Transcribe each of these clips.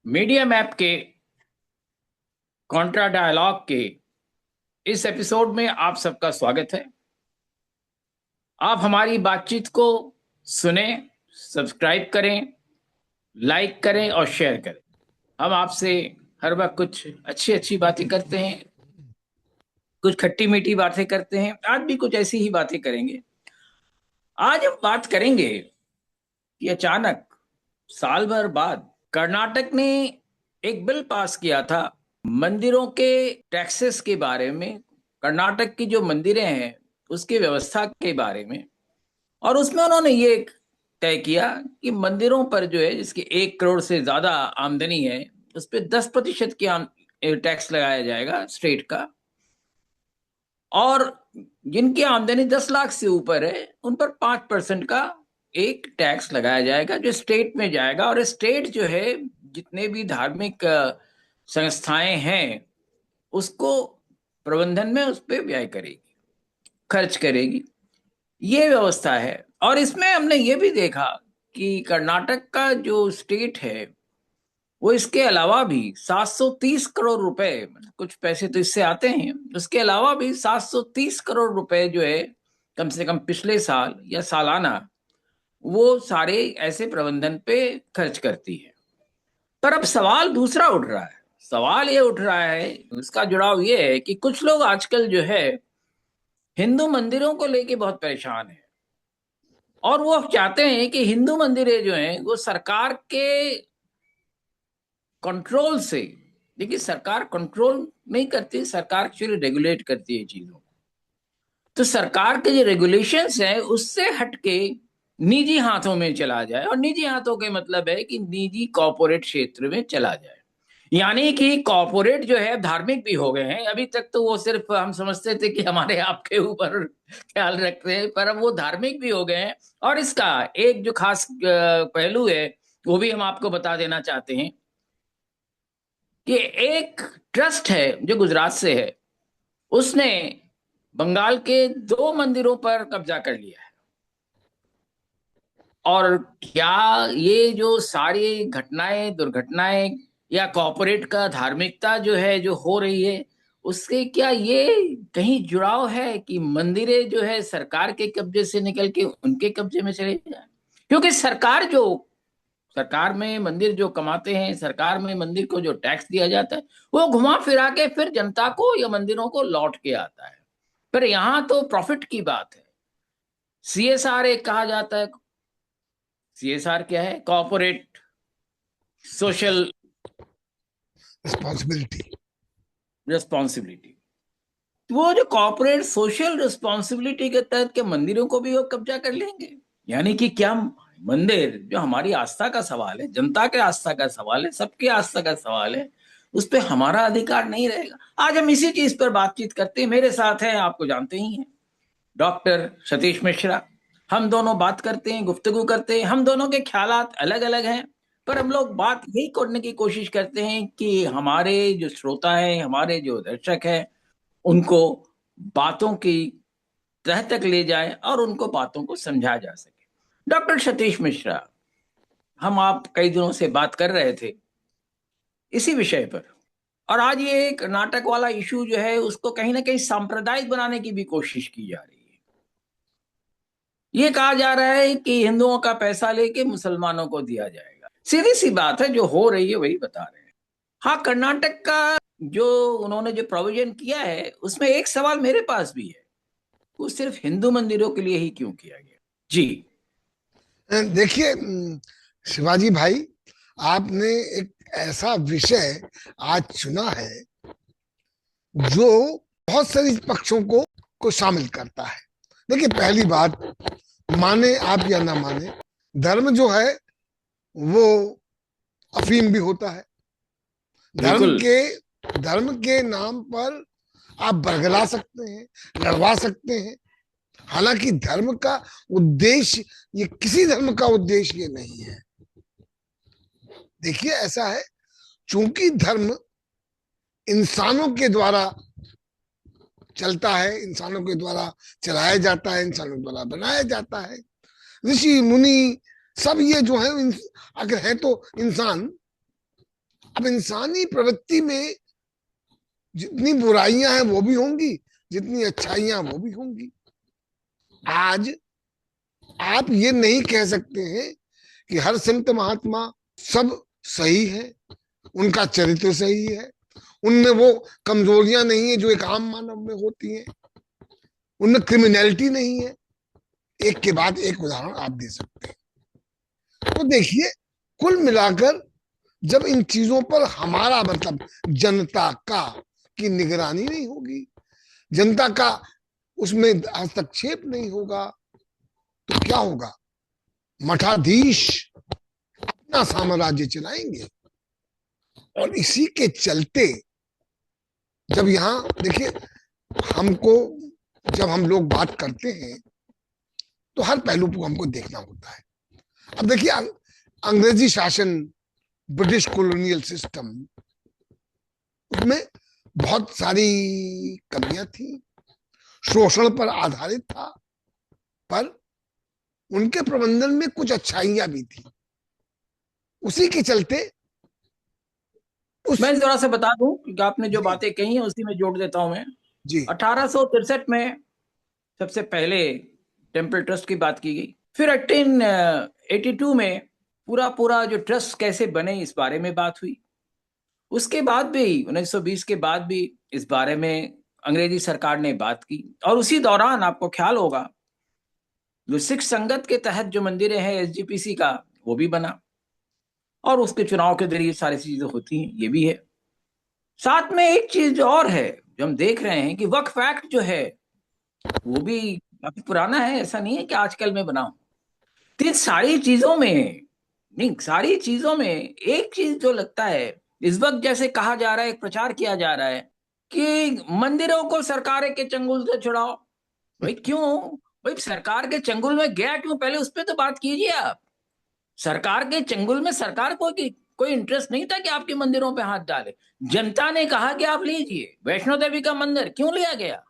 Medium app के Contra dialogue के इस एपिसोड में आप सबका स्वागत है। आप हमारी बातचीत को सुने, सब्सक्राइब करें, लाइक करें और शेयर करें। हम आपसे हर वक्त कुछ अच्छी अच्छी बातें करते हैं, कुछ खट्टी मीठी बातें करते हैं। आज भी कुछ ऐसी ही बातें करेंगे। आज हम बात करेंगे कि अचानक साल भर बाद कर्नाटक ने एक बिल पास किया था मंदिरों के टैक्सेस के बारे में, कर्नाटक की जो मंदिरें हैं उसकी व्यवस्था के बारे में। और उसमें उन्होंने ये तय किया कि मंदिरों पर जो है, जिसकी 1 करोड़ से ज्यादा आमदनी है, उस पर 10% की टैक्स लगाया जाएगा स्टेट का। और जिनकी आमदनी 10 लाख से ऊपर है उन पर 5% का एक टैक्स लगाया जाएगा जो स्टेट में जाएगा। और स्टेट जो है जितने भी धार्मिक संस्थाएं हैं उसको प्रबंधन में उस पर व्यय करेगी, खर्च करेगी। ये व्यवस्था है। और इसमें हमने ये भी देखा कि कर्नाटक का जो स्टेट है वो इसके अलावा भी 730 करोड़ रुपए, मतलब कुछ पैसे तो इससे आते हैं, उसके अलावा भी 730 करोड़ रुपए जो है कम से कम पिछले साल या सालाना वो सारे ऐसे प्रबंधन पे खर्च करती है। पर अब सवाल दूसरा उठ रहा है। सवाल ये उठ रहा है, उसका जुड़ाव ये है कि कुछ लोग आजकल जो है हिंदू मंदिरों को लेके बहुत परेशान है। और वो चाहते हैं कि हिंदू मंदिरें जो हैं वो सरकार के कंट्रोल से, देखिए सरकार कंट्रोल नहीं करती, सरकार एक्चुअली रेगुलेट करती है चीजों को। तो सरकार के जो रेगुलेशंस हैं उससे हटके निजी हाथों में चला जाए। और निजी हाथों के मतलब है कि निजी कॉर्पोरेट क्षेत्र में चला जाए। यानी कि कॉर्पोरेट जो है धार्मिक भी हो गए हैं। अभी तक तो वो सिर्फ हम समझते थे कि हमारे आपके ऊपर ख्याल रखते हैं, पर अब वो धार्मिक भी हो गए हैं। और इसका एक जो खास पहलू है वो भी हम आपको बता देना चाहते हैं कि एक ट्रस्ट है जो गुजरात से है, उसने बंगाल के 2 मंदिरों पर कब्जा कर लिया है। और क्या ये जो सारी घटनाएं, दुर्घटनाएं या कॉर्पोरेट का धार्मिकता जो है जो हो रही है, उसके क्या ये कहीं जुड़ाव है कि मंदिरें जो है सरकार के कब्जे से निकल के उनके कब्जे में चले जाए? क्योंकि सरकार में मंदिर जो कमाते हैं, सरकार में मंदिर को जो टैक्स दिया जाता है वो घुमा फिरा के फिर जनता को या मंदिरों को लौट के आता है। पर यहाँ तो प्रॉफिट की बात है। सीएसआर एक कहा जाता है। सीएसआर क्या है? Corporate social responsibility. रिस्पॉन्सिबिलिटी। वो जो कॉर्पोरेट सोशल रिस्पॉन्सिबिलिटी के तहत के मंदिरों को भी वो कब्जा कर लेंगे। यानी कि क्या मंदिर जो हमारी आस्था का सवाल है, जनता के आस्था का सवाल है, सबकी आस्था का सवाल है, उस पर हमारा अधिकार नहीं रहेगा? आज हम इसी चीज पर बातचीत करते हैं। मेरे साथ हैं, आपको जानते ही हैं, डॉक्टर सतीश मिश्रा। हम दोनों बात करते हैं, गुफ्तगू करते हैं। हम दोनों के ख्यालात अलग अलग हैं, पर हम लोग बात यही करने की कोशिश करते हैं कि हमारे जो श्रोता हैं, हमारे जो दर्शक हैं, उनको बातों की तह तक ले जाए और उनको बातों को समझा जा सके। डॉक्टर सतीश मिश्रा, हम आप कई दिनों से बात कर रहे थे इसी विषय पर। और आज ये एक नाटक वाला इशू जो है उसको कहीं ना कहीं सांप्रदायिक बनाने की भी कोशिश की जा रही है। ये कहा जा रहा है कि हिंदुओं का पैसा लेके मुसलमानों को दिया जाएगा। सीधी सी बात है, जो हो रही है वही बता रहे हैं। हाँ, कर्नाटक का जो उन्होंने जो प्रोविजन किया है उसमें एक सवाल मेरे पास भी है, वो सिर्फ हिंदू मंदिरों के लिए ही क्यों किया गया? जी। देखिए शिवाजी भाई, आपने एक ऐसा विषय आज चुना है जो बहुत सारी पक्षों को शामिल करता है। देखिए, पहली बात, माने आप या ना माने, धर्म जो है वो अफीम भी होता है। धर्म बिल्कुल। के धर्म के नाम पर आप बरगला सकते हैं, लड़वा सकते हैं। हालांकि धर्म का उद्देश्य, ये किसी धर्म का उद्देश्य ये नहीं है। देखिए, ऐसा है, चूंकि धर्म इंसानों के द्वारा चलता है, इंसानों के द्वारा चलाया जाता है, इंसानों द्वारा बनाया जाता है। ऋषि मुनि सब ये जो है, अगर है तो इंसान, अब इंसानी प्रवृत्ति में जितनी बुराइयां हैं वो भी होंगी, जितनी अच्छाइयां वो भी होंगी। आज आप ये नहीं कह सकते हैं कि हर संत महात्मा सब सही है, उनका चरित्र सही है, उनमें वो कमजोरियां नहीं है जो एक आम मानव में होती हैं, उनमें क्रिमिनलिटी नहीं है। एक के बाद एक उदाहरण आप दे सकते हैं। तो देखिए, कुल मिलाकर जब इन चीजों पर हमारा मतलब जनता का की निगरानी नहीं होगी, जनता का उसमें हस्तक्षेप नहीं होगा, तो क्या होगा? मठाधीश अपना साम्राज्य चलाएंगे। और इसी के चलते जब यहाँ देखिए, हमको जब हम लोग बात करते हैं तो हर पहलू को हमको देखना होता है। अब देखिए, अंग्रेजी शासन, ब्रिटिश कॉलोनियल सिस्टम, उसमें बहुत सारी कमियां थी, शोषण पर आधारित था, पर उनके प्रबंधन में कुछ अच्छाइयां भी थी। उसी के चलते मैं जरा से बता दूं कि आपने जो बातें कही हैं उसी में जोड़ देता हूं मैं। जी 1863 में सबसे पहले टेम्पल ट्रस्ट की बात की गई। फिर 1882 में पूरा पूरा जो ट्रस्ट कैसे बने इस बारे में बात हुई। उसके बाद भी 1920 के बाद भी इस बारे में अंग्रेजी सरकार ने बात की। और उसी दौरान आपको ख्याल होगा जो सिख संगत के तहत जो मंदिरें हैं एसजीपीसी का, वो भी बना और उसके चुनाव के जरिए सारी चीजें होती हैं, ये भी है। साथ में एक चीज और है जो हम देख रहे हैं कि वक्फ एक्ट जो है वो भी काफी पुराना है, ऐसा नहीं है कि आजकल में बना हो। तो इन सारी चीजों में, नहीं, सारी चीजों में एक चीज जो लगता है इस वक्त, जैसे कहा जा रहा है, एक प्रचार किया जा रहा है कि मंदिरों को सरकार के चंगुल से छुड़ाओ। भाई क्यों? भाई सरकार के चंगुल में गया क्यों? पहले उस पर तो बात कीजिए आप। सरकार के चंगुल में सरकार को कोई इंटरेस्ट नहीं था कि आपके मंदिरों पे हाथ डाले। जनता ने कहा कि आप लीजिए। वैष्णो देवी का मंदिर क्यों लिया गया?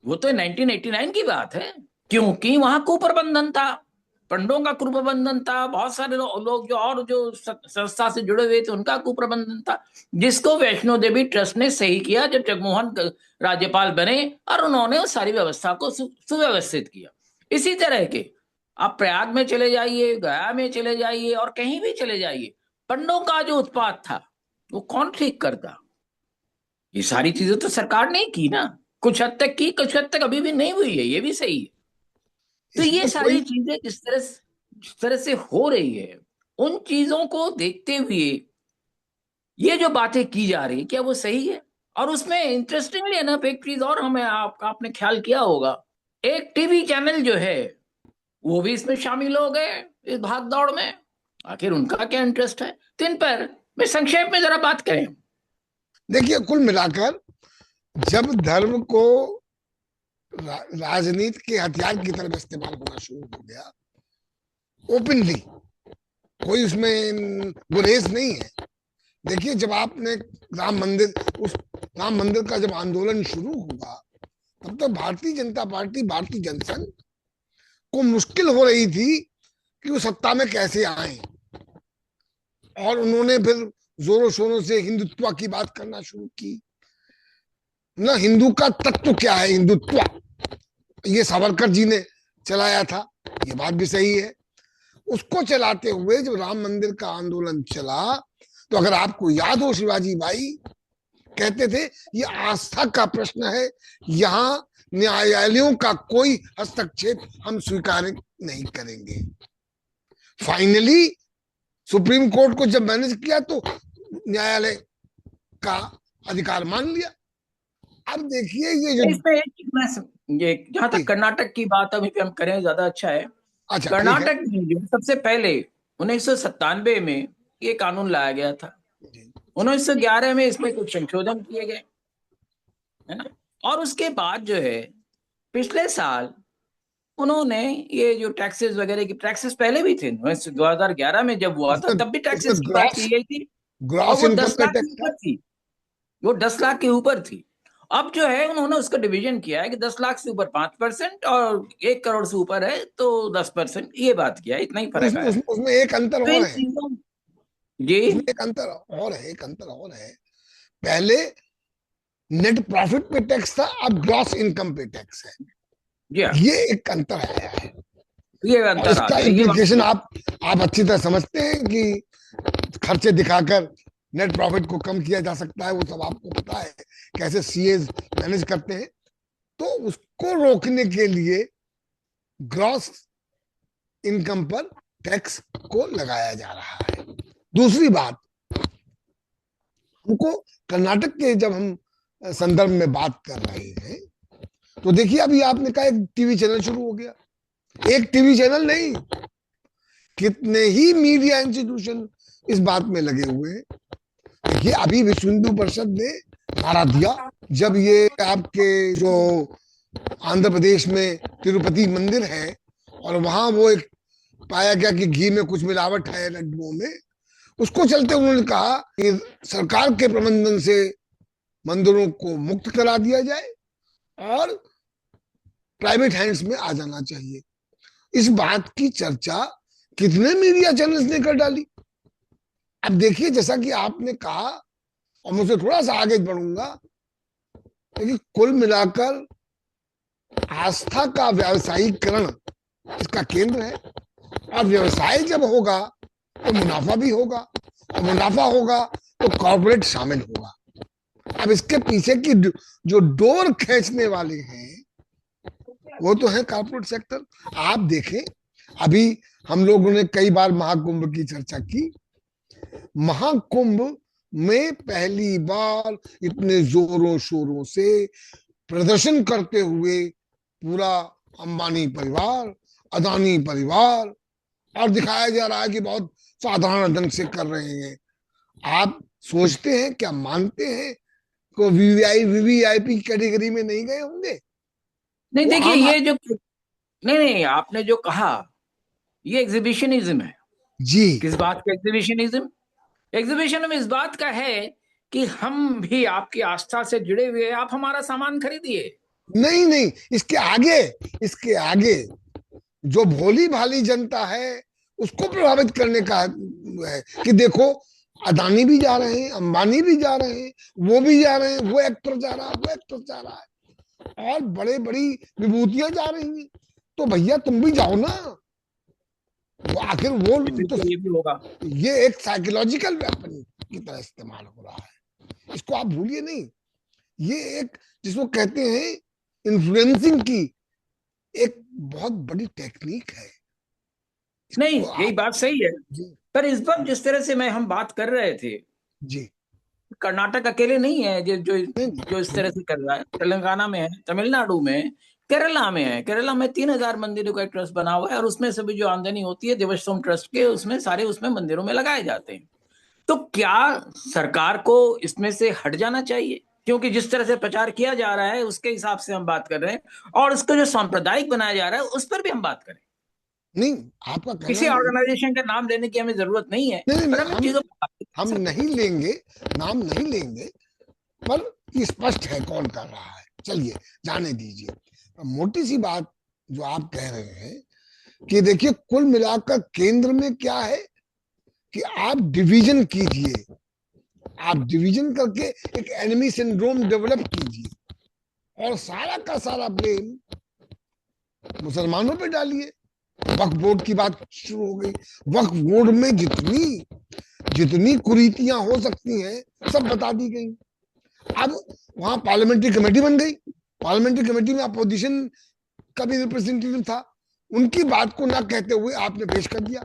वो तो 1989 की बात है, क्योंकि वहां कुप्रबंधन था, पंडों का कुप्रबंधन था, बहुत सारे लोग जो और जो संस्था से जुड़े हुए थे उनका कुप्रबंधन था, जिसको वैष्णो देवी ट्रस्ट ने सही किया जब जगमोहन राज्यपाल बने और उन्होंने उस सारी व्यवस्था को सुव्यवस्थित किया। इसी तरह के आप प्रयाग में चले जाइए, गया में चले जाइए और कहीं भी चले जाइए, पंडों का जो उत्पात था वो कौन ठीक करता? ये सारी चीजें तो सरकार ने की ना। कुछ हद तक की, कुछ हद तक अभी भी नहीं हुई है, ये भी सही है। तो ये इसमें सारी कोई चीजें जिस तरह से हो रही है, उन चीजों को देखते हुए ये जो बातें की जा रही है, क्या वो सही है? और उसमें इंटरेस्टिंगली एनफ एक चीज और हमें आपने ख्याल किया होगा, एक टीवी चैनल जो है वो भी इसमें शामिल हो गए इस भाग दौड़ में। आखिर उनका क्या इंटरेस्ट है? तो इन पर मैं संक्षेप में जरा बात करें। देखिए, कुल मिलाकर जब धर्म को राजनीति के हथियार की तरफ इस्तेमाल होना शुरू हो गया, ओपनली, कोई उसमें गुरेज नहीं है। देखिए, जब आपने राम मंदिर उस राम मंदिर का जब आंदोलन शुरू हुआ, तब तो भारतीय जनता पार्टी, भारतीय जनसंघ को मुश्किल हो रही थी कि वो सत्ता में कैसे आए। और उन्होंने फिर जोरों शोरों से हिंदुत्व की बात करना शुरू की। ना, हिंदू का तत्व क्या है? हिंदुत्व ये सावरकर जी ने चलाया था, ये बात भी सही है। उसको चलाते हुए जब राम मंदिर का आंदोलन चला, तो अगर आपको याद हो, शिवाजी भाई कहते थे ये आस्था का प्रश्न है, यहाँ न्यायालयों का कोई हस्तक्षेप हम स्वीकार नहीं करेंगे। फाइनली सुप्रीम कोर्ट को जब मैनेज किया तो न्यायालय का अधिकार मान लिया। अब देखिए, ये जो इसमें एक चीज ये जहां तक कर्नाटक की बात अभी पे हम करें ज्यादा अच्छा है। अच्छा, ठीक है। कर्नाटक में जो सबसे पहले 1997 में ये कानून लाया गया था। 1911 में इसमें कुछ संशोधन किए गए, है ना। और उसके बाद जो है पिछले साल उन्होंने ये जो टैक्सेस वगैरह की, टैक्सेस पहले भी थे, 2011 में जब हुआ था इसमें तब भी इसमें टैक्सेस की बात ग्रॉस की गई थी। और ग्रॉस वो इनकम 10 का लाख के टैक्स था। ऊपर थी, वो 10 लाख के ऊपर थी। अब जो है उन्होंने उसका डिवीजन किया है कि 10 लाख से ऊपर 5% और 1 करोड़ से ऊपर है तो 10%, ये बात किया है, इतना ही फर्क आया है। उसमें एक अंतर तो और इन है। चीजों, जी। इसमें एक अंतर और है, एक अंतर और है। पहले नेट प्रॉफिट पे टैक्स था, अब ग्रॉस इनकम पे टैक्स है। जी हाँ, ये एक अंतर आया है। ये और अंतर आ इसका गया, ये बात इम्प्लीकेशन सही आप अच्छी तरह समझते हैं कि खर्चे दिखाकर नेट प्रॉफिट को कम किया जा सकता है, वो सब आपको पता है कैसे सीए मैनेज करते हैं। तो उसको रोकने के लिए ग्रॉस इनकम पर टैक्स को लगाया जा रहा है। दूसरी बात, हमको कर्नाटक के जब हम संदर्भ में बात कर रहे हैं, तो देखिए अभी आपने कहा एक टीवी चैनल शुरू हो गया। एक टीवी चैनल नहीं, कितने ही मीडिया इंस्टीट्यूशन इस बात में लगे हुए हैं। देखिए अभी विश्व हिंदू परिषद ने नारा दिया, जब ये आपके जो आंध्र प्रदेश में तिरुपति मंदिर है, और वहां वो एक पाया गया कि घी में कुछ मिलावट है लड्डुओं में, उसको चलते उन्होंने कहा कि सरकार के प्रबंधन से मंदिरों को मुक्त करा दिया जाए और प्राइवेट हैंड्स में आ जाना चाहिए। इस बात की चर्चा कितने मीडिया चैनल्स ने कर डाली। अब देखिए जैसा कि आपने कहा, और मुझे थोड़ा सा आगे बढ़ूंगा, लेकिन कुल मिलाकर आस्था का व्यावसायीकरण इसका केंद्र है। और व्यवसाय जब होगा तो मुनाफा भी होगा, और मुनाफा होगा तो कॉर्पोरेट शामिल होगा। अब इसके पीछे की जो डोर खींचने वाले हैं वो तो है कॉर्पोरेट सेक्टर। आप देखें, अभी हम लोगों ने कई बार महाकुंभ की चर्चा की। महाकुंभ में पहली बार इतने जोरों शोरों से प्रदर्शन करते हुए पूरा अंबानी परिवार, अदानी परिवार, और दिखाया जा रहा है कि बहुत साधारण ढंग से कर रहे हैं। आप सोचते हैं, क्या मानते हैं को वीवीआईपी कैटेगरी में नहीं गए होंगे? नहीं। वो देखिए आम ये जो, नहीं नहीं, आपने जो कहा ये एग्जीबिशनिज्म है। जी। किस बात का एग्जीबिशनिज्म? एग्जीबिशन में इस बात का है कि हम भी आपकी आस्था से जुड़े हुए हैं, आप हमारा सामान खरीदिए। नहीं नहीं, इसके आगे जो भोली भाली जनता है उसको प्रभावित करने का है कि देखो, अदानी भी जा रहे हैं, अंबानी भी जा रहे हैं, वो भी जा रहे हैं, वो एक्टर जा रहा है, वो एक्टर जा रहा है, और बड़े बड़ी विभूतियां जा रही हैं। तो भैया तुम भी जाओ ना। वो आखिर वो तो, बिल्कुल, ये भी होगा। ये एक साइकोलॉजिकल वेपन की तरह इस्तेमाल हो रहा है, इसको आप भूलिए नहीं। ये एक, जिसको कहते हैं इन्फ्लुएंसिंग की, एक बहुत बड़ी टेक्निक है। नहीं, इसको यही आप बात सही है। जी पर इस बार जिस तरह से हम बात कर रहे थे, जी कर्नाटक अकेले नहीं है जो जो नहीं जो इस तरह नहीं, से कर रहा है। तेलंगाना में है, तमिलनाडु में है, केरला में है। केरला में 3,000 मंदिरों का एक ट्रस्ट बना हुआ है, और उसमें से भी जो आमदनी होती है देवस्थानम ट्रस्ट के, उसमें सारे उसमें मंदिरों में लगाए जाते हैं। तो क्या सरकार को इसमें से हट जाना चाहिए? क्योंकि जिस तरह से प्रचार किया जा रहा है उसके हिसाब से हम बात कर रहे हैं, और उसको जो सांप्रदायिक बनाया जा रहा है उस पर भी हम बात करें। नहीं आपका कहना किसी ऑर्गेनाइजेशन का नाम लेने की हमें जरूरत नहीं है, नहीं नहीं, पर हम इन चीजों पर बात कर हम सकते नहीं लेंगे, नाम नहीं लेंगे, पर ये स्पष्ट है कौन कर रहा है। चलिए जाने दीजिए। मोटी सी बात जो आप कह रहे हैं कि देखिए कुल मिलाकर केंद्र में क्या है कि आप डिवीजन कीजिए, आप डिवीजन करके एक एनिमी सिंड्रोम डेवलप कीजिए, और सारा का सारा ब्लेम मुसलमानों पे डालिए। वक्फ बोर्ड की बात शुरू हो गई। वक्फ बोर्ड में जितनी जितनी कुरीतियां हो सकती हैं सब बता दी गई। अब वहां पार्लियामेंट्री कमेटी बन गई, पार्लियामेंट्री कमेटी में अपोजिशन का भी रिप्रेजेंटेटिव था, उनकी बात को ना कहते हुए आपने पेश कर दिया।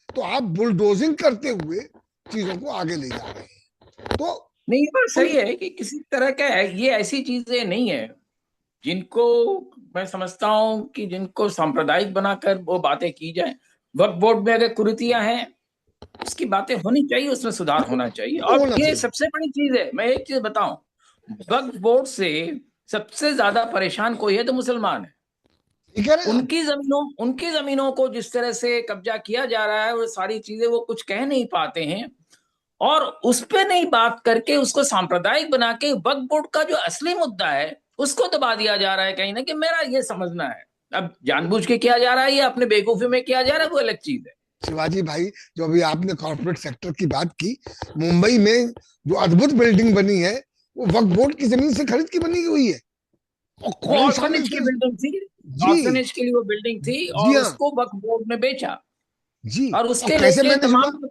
तो आप बुलडोजिंग करते हुए चीजों को आगे ले जा रहे हैं। तो नहीं, ये बात सही है कि किसी तरह का है, ये ऐसी चीजें नहीं है जिनको मैं समझता हूं कि जिनको सांप्रदायिक बनाकर वो बातें की जाए। वक्फ बोर्ड में अगर कुरीतियां हैं, उसकी बातें होनी चाहिए, उसमें सुधार होना चाहिए। तो और होना ये चाहिए। सबसे बड़ी चीज है, मैं एक चीज बताऊं, वक्फ बोर्ड से सबसे ज्यादा परेशान कोई है तो मुसलमान है। ठीक है ना आप? उनकी जमीनों को जिस तरह से कब्जा किया जा रहा है, वो सारी चीजें वो कुछ कह नहीं पाते हैं, और उस पे नहीं बात करके उसको सांप्रदायिक बना के वक्फ बोर्ड का जो असली मुद्दा है उसको दबा दिया जा रहा है कहीं ना, कि मेरा ये समझना है। अब जानबूझ के किया जा रहा है या अपने बेवकूफी में किया जा रहा है वो अलग चीज है। शिवाजी भाई, जो अभी आपने कॉर्पोरेट सेक्टर की बात की, मुंबई में जो अद्भुत बिल्डिंग बनी है, वो वक्फ बोर्ड की जमीन से खरीद की बनी हुई है। और वो कौन सा ऑर्फनेज की मिनिस्टर? बिल्डिंग थी, जी। ऑर्फनेज के लिए वो बिल्डिंग थी जी और हाँ। उसको वक्फ बोर्ड ने बेचा। जी। और और उसके कैसे लेके मैनेज हुआ? तमाम,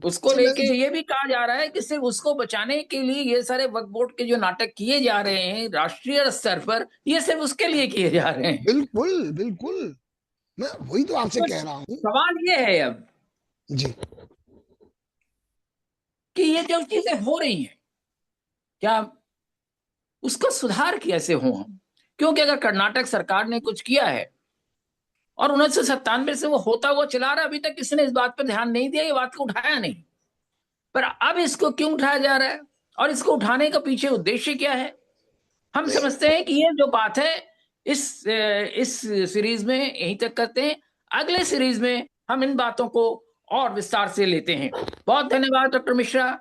उसको कैसे लेके मैनेज? ये भी कहा जा रहा है कि सिर्फ उसको बचाने के लिए ये सारे वक्फ बोर्ड के जो नाटक किए जा रहे हैं राष्ट्रीय स्तर पर, ये सिर्फ उसके लिए किए जा रहे हैं। बिल्कुल बिल्कुल। मैं वही तो आपसे तो कह रहा हूँ। सवाल ये है अब जी। कि ये जो चीजें हो रही हैं, क्या उसका सुधार कैसे हो हम? क्योंकि अगर कर्नाटक सरकार ने कुछ किया है और 1997 से वो होता हुआ चला रहा है, अभी तक किसी ने इस बात पर ध्यान नहीं दिया, ये बात को उठाया नहीं। पर अब इसको क्यों उठाया जा रहा है और इसको उठाने का पीछे उद्देश्य क्या है? हम नहीं। समझते हैं कि ये जो बात है इस सीरीज में यहीं तक करते हैं। अगले सीरीज में हम इन बातों को और विस्तार से लेते हैं। बहुत धन्यवाद डॉक्टर मिश्रा।